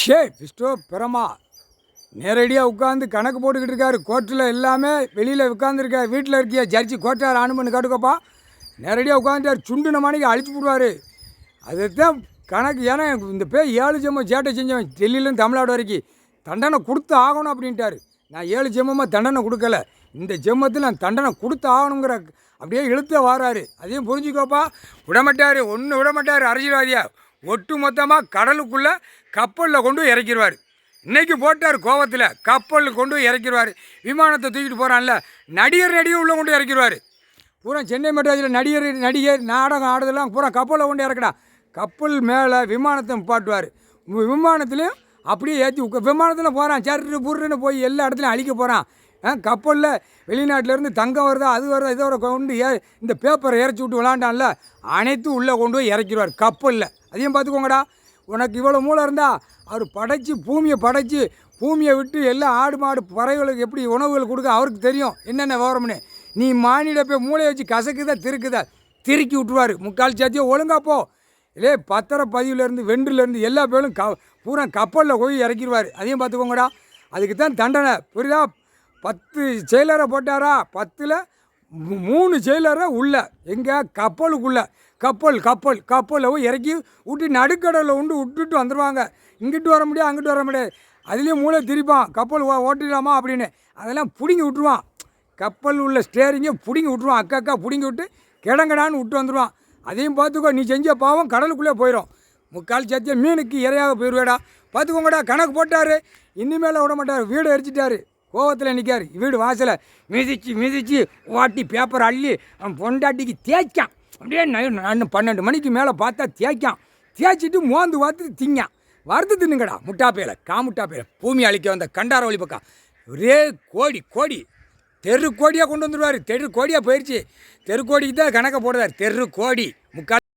ஷே விஸ்டோ பிரமா நேரடியாக உட்காந்து கணக்கு போட்டுக்கிட்டு இருக்காரு. கோர்ட்டில் எல்லாமே வெளியில் உட்காந்துருக்கார். வீட்டில் இருக்கிய ஜட்ஜி கோர்ட்டார் ஆணுமன்னு கேட்டுக்கப்பா. நேரடியாக உட்காந்துட்டார். சுண்டுன மணிக்கு அழிச்சு போடுவார். அதுதான் கணக்கு. ஏன்னா இந்த பேர் 7 ஜென்மம் சேட்டை செஞ்சவன் டெல்லியிலேருந்து தமிழ்நாடு வரைக்கும் தண்டனை கொடுத்து ஆகணும் அப்படின்ட்டார். நான் 7 ஜென்மமாக தண்டனை கொடுக்கல, இந்த ஜென்மத்தில் நான் தண்டனை கொடுத்து ஆகணுங்கிற அப்படியே இழுத்த வாராரு. அதையும் புரிஞ்சுக்கோப்பா. விடமாட்டார், ஒன்று விடமாட்டார். அரசியல்வாதியா ஒட்டு மொத்தமாக கடலுக்குள்ளே கப்பலில் கொண்டு இறக்கிடுவார். இன்றைக்கி போட்டார் கோவத்தில், கப்பலில் கொண்டு இறக்கிடுவார். விமானத்தை தூக்கிட்டு போகிறான்ல, நடிகர் உள்ளே கொண்டு இறக்கிடுவார். பூரா சென்னை மெட்ராஸில் நடிகர் நாடகம் ஆடுறதெல்லாம் பூரா கப்பலில் கொண்டு இறக்கடா. கப்பல் மேலே விமானத்தை பாட்டுவார். விமானத்துலேயும் அப்படியே ஏற்றி விமானத்தில் போகிறான். சர்ரு புர்ருன்னு போய் எல்லா இடத்துலையும் அழிக்க போகிறான். கப்பலில் வெளிநாட்டிலேருந்து தங்கம் வருதா, அது வருதா, இதோட கொண்டு இந்த பேப்பரை இறச்சி விட்டு விளாண்டான்ல, அனைத்தும் உள்ளே கொண்டு போய் இறக்கிடுவார் கப்பலில். அதையும் பார்த்துக்கோங்கடா. உனக்கு இவ்வளோ மூளை இருந்தால் அவர் படைச்சி பூமியை விட்டு எல்லா ஆடு மாடு பறவைகளுக்கு எப்படி உணவுகள் கொடுக்க அவருக்கு தெரியும் என்னென்ன விவரம்னு. நீ மானிட போய் மூளையை வச்சு கசக்குதா திருக்கி விட்டுருவார். முக்கால் சாத்தியம் ஒழுங்கா போ. இல்லே பத்திரப்பதிவுலேருந்து வென்றுலேருந்து எல்லா பேரும் பூரா கப்பலில் போய் இறக்கிடுவார். அதையும் பார்த்துக்கோங்கடா. அதுக்கு தான் தண்டனை, புரியுதா? 10 செயலரை போட்டாரா, 10ல் 3 செயலரை உள்ள எங்கே கப்பலுக்குள்ளே கப்பலில் போய் இறக்கி விட்டு நடுக்கடலில் விட்டுட்டு வந்துடுவாங்க. இங்கிட்டு வர முடியாது, அங்கிட்டு வர முடியாது. அதுலேயும் மூளை திரிப்பான், கப்பல் ஓட்டிடலாமா அப்படின்னு. அதெல்லாம் பிடுங்கி விட்டுருவான். கப்பல் உள்ள ஸ்டேரிங்கை பிடுங்கி விட்டுருவான். அக்கா பிடுங்கி விட்டு கிடங்கடான்னு விட்டு வந்துடுவான். அதையும் பார்த்துக்கோ. நீ செஞ்ச பாவம் கடலுக்குள்ளே போயிடும். முக்கால் சத்தியம் மீனுக்கு இரையாக போயிடுவேடா. பார்த்துக்கோங்கடா. கணக்கு போட்டார். இனிமேல் விட மாட்டார். வீடு எரிச்சிட்டார். கோவத்தில் நிற்கார். வீடு வாசலை மிதிச்சு ஓட்டி பேப்பர் அள்ளி அவன் பொண்டாட்டிக்கு தேய்க்கான். அப்படியே 12 மணிக்கு மேலே பார்த்தா தேய்ச்சிட்டு மோந்து பார்த்து திங்கான். வறுத்து தின்னுங்கடா முட்டாப்பையில், காமுட்டாப்பையில். பூமி அழிக்க வந்த கண்டார வழி பக்கம் ஒரே கோடி தெரு கோடியாக கொண்டு வந்துடுவார். தெரு கோடியாக போயிடுச்சு. தெரு கோடிக்கு தான் கணக்கை போடுவார். தெரு கோடி முக்கால்